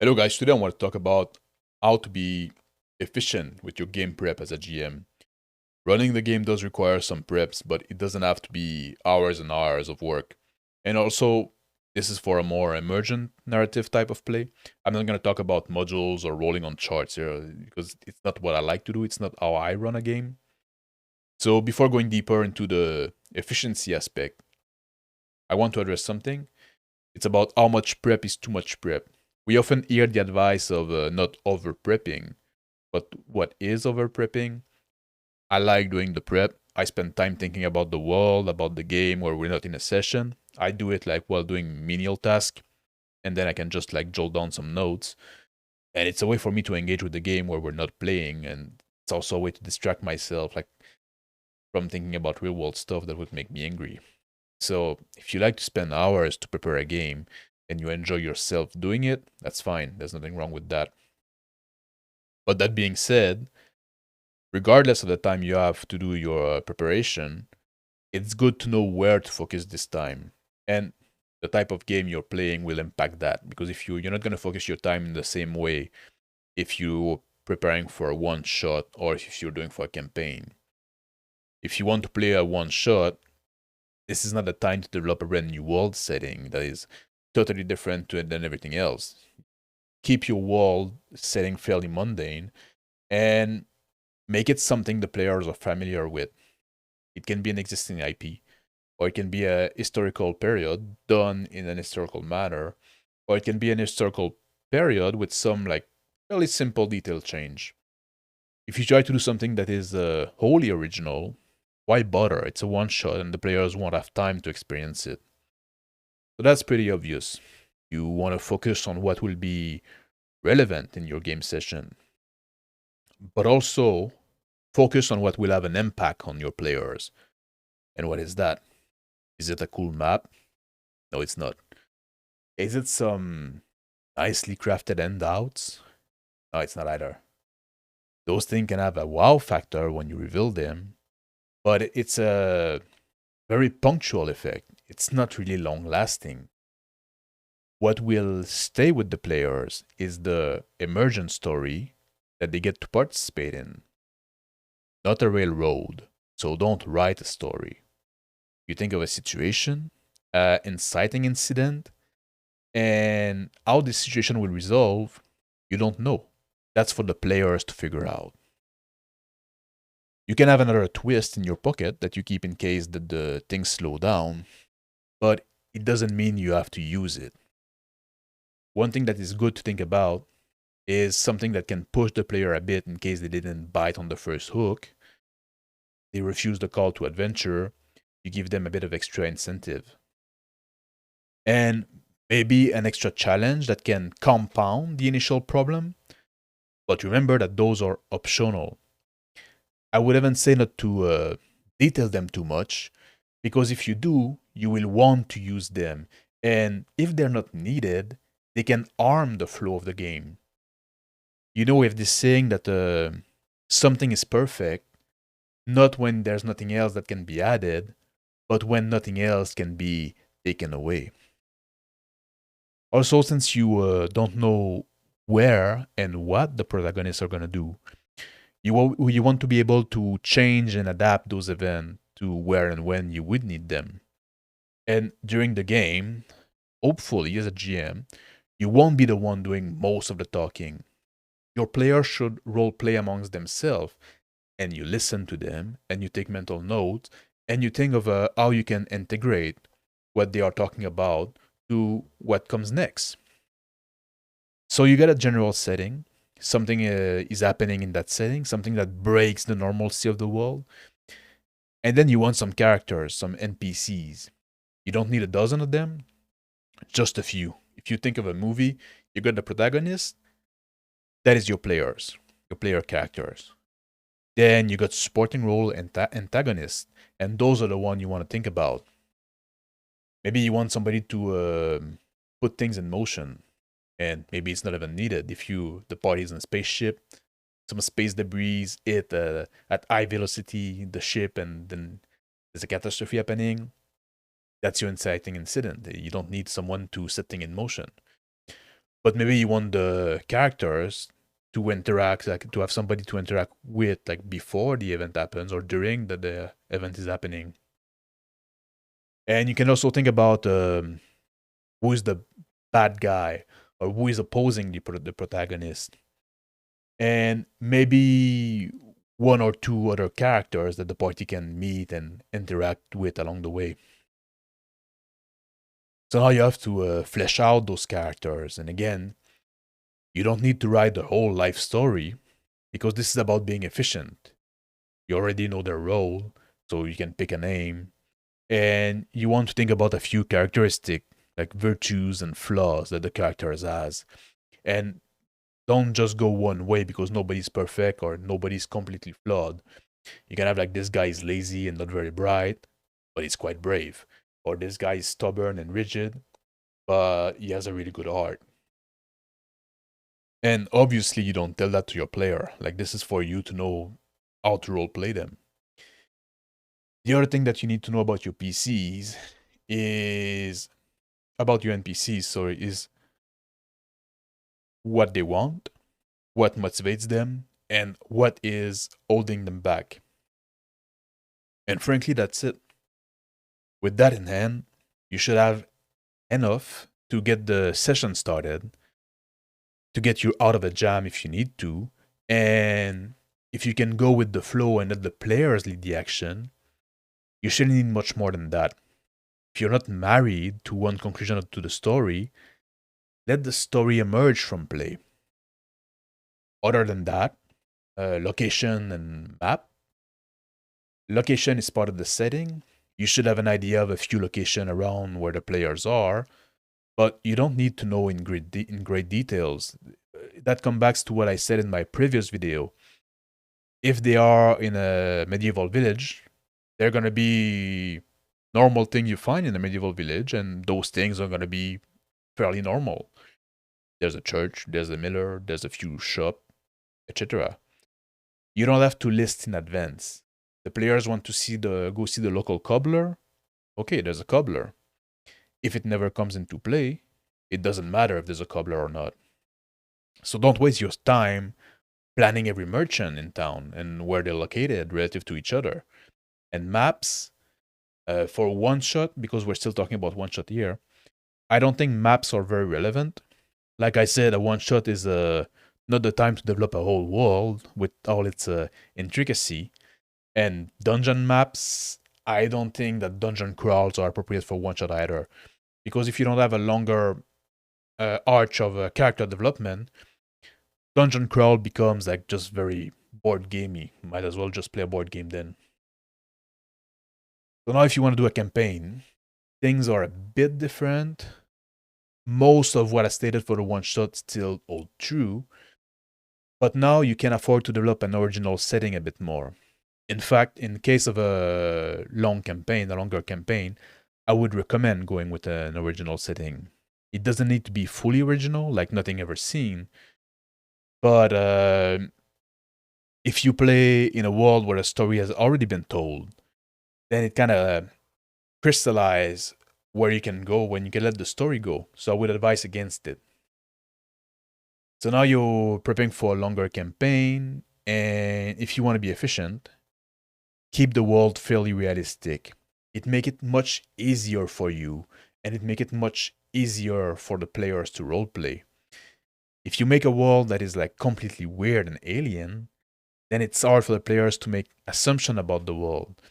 Hello, guys. Today I want to talk about how to be efficient with your game prep as a GM. Running the game does require some preps, but it doesn't have to be hours and hours of work. And also, this is for a more emergent narrative type of play. I'm not going to talk about modules or rolling on charts here because it's not what I like to do. It's not how I run a game. So, before going deeper into the efficiency aspect, I want to address something. It's about how much prep is too much prep. We often hear the advice of not over prepping, but what is over prepping? I like doing the prep. I spend time thinking about the world, about the game where we're not in a session. I do it like while doing menial tasks, and then I can just like jot down some notes. And it's a way for me to engage with the game where we're not playing, and it's also a way to distract myself, like from thinking about real world stuff that would make me angry. So if you like to spend hours to prepare a game and you enjoy yourself doing it, that's fine. There's nothing wrong with that. But that being said, regardless of the time you have to do your preparation, it's good to know where to focus this time. And the type of game you're playing will impact that. Because if you're not going to focus your time in the same way if you're preparing for a one shot or if you're doing for a campaign. If you want to play a one shot, this is not the time to develop a brand new world setting that is totally different than everything else. Keep your world setting fairly mundane and make it something the players are familiar with. It can be an existing IP, or it can be a historical period done in an historical manner, or it can be an historical period with some like fairly simple detail change. If you try to do something that is wholly original, why bother? It's a one shot and the players won't have time to experience it. So that's pretty obvious. You want to focus on what will be relevant in your game session, but also focus on what will have an impact on your players. And what is that? Is it a cool map? No, it's not. Is it some nicely crafted handouts? No, it's not either. Those things can have a wow factor when you reveal them, but it's a very punctual effect. It's not really long lasting. What will stay with the players is the emergent story that they get to participate in, not a railroad. So don't write a story. You think of a situation, inciting incident, and how this situation will resolve, you don't know. That's for the players to figure out. You can have another twist in your pocket that you keep in case that the things slow down, but it doesn't mean you have to use it. One thing that is good to think about is something that can push the player a bit in case they didn't bite on the first hook. They refuse the call to adventure. You give them a bit of extra incentive. And maybe an extra challenge that can compound the initial problem. But remember that those are optional. I would even say not to detail them too much, because if you do, you will want to use them. And if they're not needed, they can harm the flow of the game. You know, we have this saying that something is perfect, not when there's nothing else that can be added, but when nothing else can be taken away. Also, since you don't know where and what the protagonists are going to do, you want to be able to change and adapt those events to where and when you would need them. And during the game, hopefully, as a GM, you won't be the one doing most of the talking. Your players should role play amongst themselves, and you listen to them, and you take mental notes, and you think of how you can integrate what they are talking about to what comes next. So you get a general setting. Something is happening in that setting, something that breaks the normalcy of the world. And then you want some characters, some NPCs. You don't need a dozen of them, just a few. If you think of a movie, you got the protagonist, that is your player characters. Then you got supporting role and antagonists, and those are the one you want to think about. Maybe you want somebody to put things in motion, and maybe it's not even needed. If the party is in a spaceship, some space debris hit at high velocity the ship, and then there's a catastrophe happening. That's your inciting incident. You don't need someone to set things in motion. but maybe you want the characters to interact, like to have somebody to interact with, like before the event happens or during the event is happening. And you can also think about who is the bad guy or who is opposing the protagonist, and maybe one or two other characters that the party can meet and interact with along the way. So now you have to flesh out those characters, and again, you don't need to write the whole life story because this is about being efficient. You already know their role, so you can pick a name, and you want to think about a few characteristics like virtues and flaws that the characters has, and don't just go one way because nobody's perfect or nobody's completely flawed. You can have like this guy is lazy and not very bright, but he's quite brave, or this guy is stubborn and rigid, but he has a really good heart. And obviously, you don't tell that to your player. Like, this is for you to know how to role play them. The other thing that you need to know about your PCs is about your NPCs, sorry, is what they want, what motivates them, and what is holding them back. And frankly, that's it. With that in hand, you should have enough to get the session started, to get you out of a jam if you need to, and if you can go with the flow and let the players lead the action, you shouldn't need much more than that. If you're not married to one conclusion to the story, let the story emerge from play. Other than that, location and map. Location is part of the setting. You should have an idea of a few locations around where the players are, but you don't need to know in great details. That comes back to what I said in my previous video. If they are in a medieval village, they're going to be normal thing you find in a medieval village, and those things are going to be fairly normal. There's a church, there's a miller, there's a few shop, etc. You don't have to list in advance. The players want to go see the local cobbler. Okay, there's a cobbler. If it never comes into play, it doesn't matter if there's a cobbler or not. So don't waste your time planning every merchant in town and where they're located relative to each other. And maps for one shot, because we're still talking about one shot here, I don't think maps are very relevant. Like I said, a one shot is not the time to develop a whole world with all its intricacy. And dungeon maps, I don't think that dungeon crawls are appropriate for one shot either. Because if you don't have a longer arch of character development, dungeon crawl becomes like just very board gamey. Might as well just play a board game then. So now if you want to do a campaign, things are a bit different. Most of what I stated for the one shot still hold true, but now you can afford to develop an original setting a bit more. In fact, in case of a longer campaign, I would recommend going with an original setting. It doesn't need to be fully original, like nothing ever seen, but if you play in a world where a story has already been told, then it kind of crystallize where you can go when you can let the story go. So I would advise against it. So now you're preparing for a longer campaign, and if you want to be efficient, keep the world fairly realistic. It make it much easier for you, and it make it much easier for the players to roleplay. If you make a world that is like completely weird and alien, then it's hard for the players to make assumption about the world.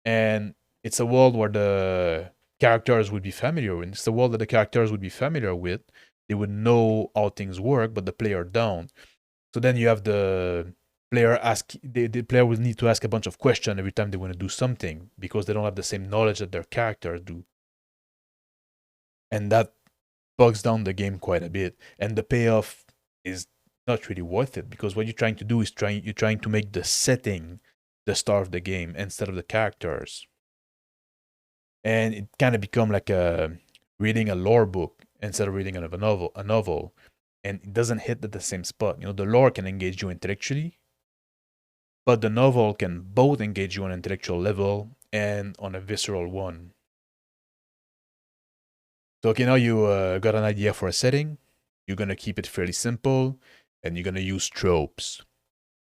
And it's a world where the characters would be familiar with. It's a world that the characters would be familiar with. They would know how things work, but the player don't. So then you have the player ask the player will need to ask a bunch of questions every time they want to do something because they don't have the same knowledge that their characters do. And that bogs down the game quite a bit. And the payoff is not really worth it because what you're trying to do is you're trying to make the setting the star of the game instead of the characters. And it kind of become like reading a lore book instead of reading a novel, and it doesn't hit at the same spot. You know, the lore can engage you intellectually, but the novel can both engage you on an intellectual level and on a visceral one. So okay, now you got an idea for a setting, You're gonna keep it fairly simple, and you're gonna use tropes.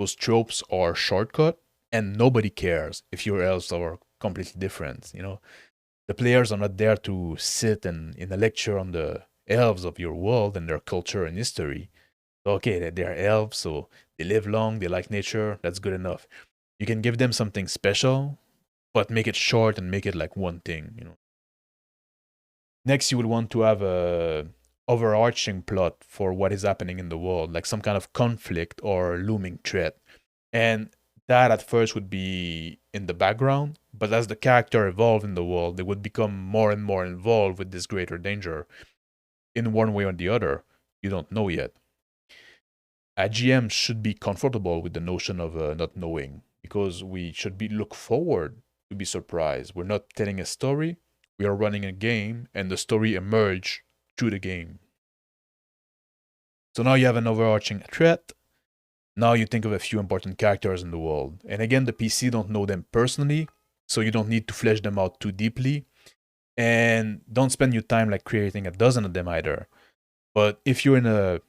Those tropes are shortcut, and nobody cares if your elves are completely different. The players are not there to sit and in a lecture on the elves of your world and their culture and history. So, okay, they're elves, so they live long, they like nature. That's good enough. You can give them something special, but make it short and make it like one thing. Next, you would want to have a overarching plot for what is happening in the world, like some kind of conflict or looming threat. And that at first would be in the background, but as the character evolved in the world, they would become more and more involved with this greater danger in one way or the other. You don't know yet. A GM should be comfortable with the notion of not knowing because we should be look forward to be surprised. We're not telling a story, we are running a game, and the story emerge through the game. So now you have an overarching threat. Now you think of a few important characters in the world. And again, the PC don't know them personally, so you don't need to flesh them out too deeply. And don't spend your time like creating a dozen of them either. But if you're in a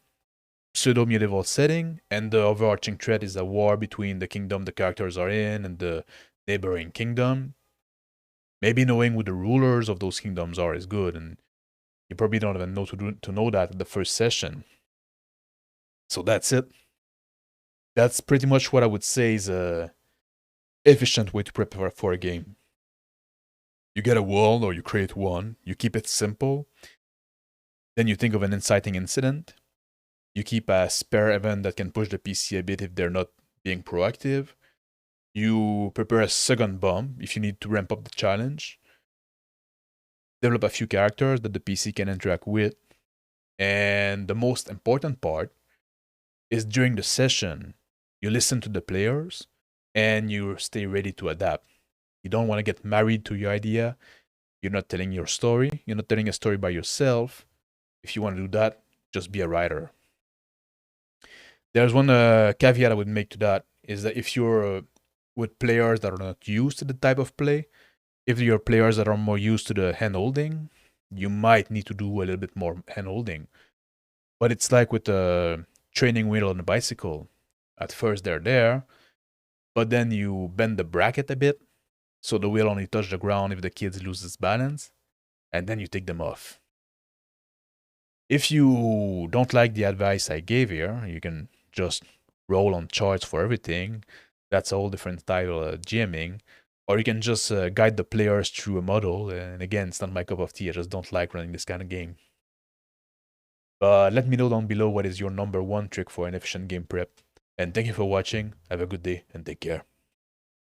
pseudo medieval setting and the overarching threat is a war between the kingdom the characters are in and the neighboring kingdom, maybe knowing who the rulers of those kingdoms are is good, and you probably don't even know to know that at the first session. So that's it. That's pretty much what I would say is a efficient way to prepare for a game. You get a world or you create one, you keep it simple, then you think of an inciting incident, you keep a spare event that can push the PC a bit if they're not being proactive, you prepare a second bomb if you need to ramp up the challenge, develop a few characters that the PC can interact with, and the most important part is during the session, you listen to the players and you stay ready to adapt. You don't want to get married to your idea. You're not telling your story. You're not telling a story by yourself. If you want to do that, just be a writer. There's one caveat I would make to that is that if you're with players that are not used to the type of play, if you're players that are more used to the hand holding, you might need to do a little bit more hand holding. But it's like with the training wheel on a bicycle. At first they're there, but then you bend the bracket a bit, so the wheel only touches the ground if the kid loses balance, and then you take them off. If you don't like the advice I gave here, you can just roll on charts for everything. That's a whole different style of GMing. Or you can just guide the players through a model. And again, it's not my cup of tea. I just don't like running this kind of game. But let me know down below what is your number one trick for an efficient game prep. And thank you for watching. Have a good day and take care.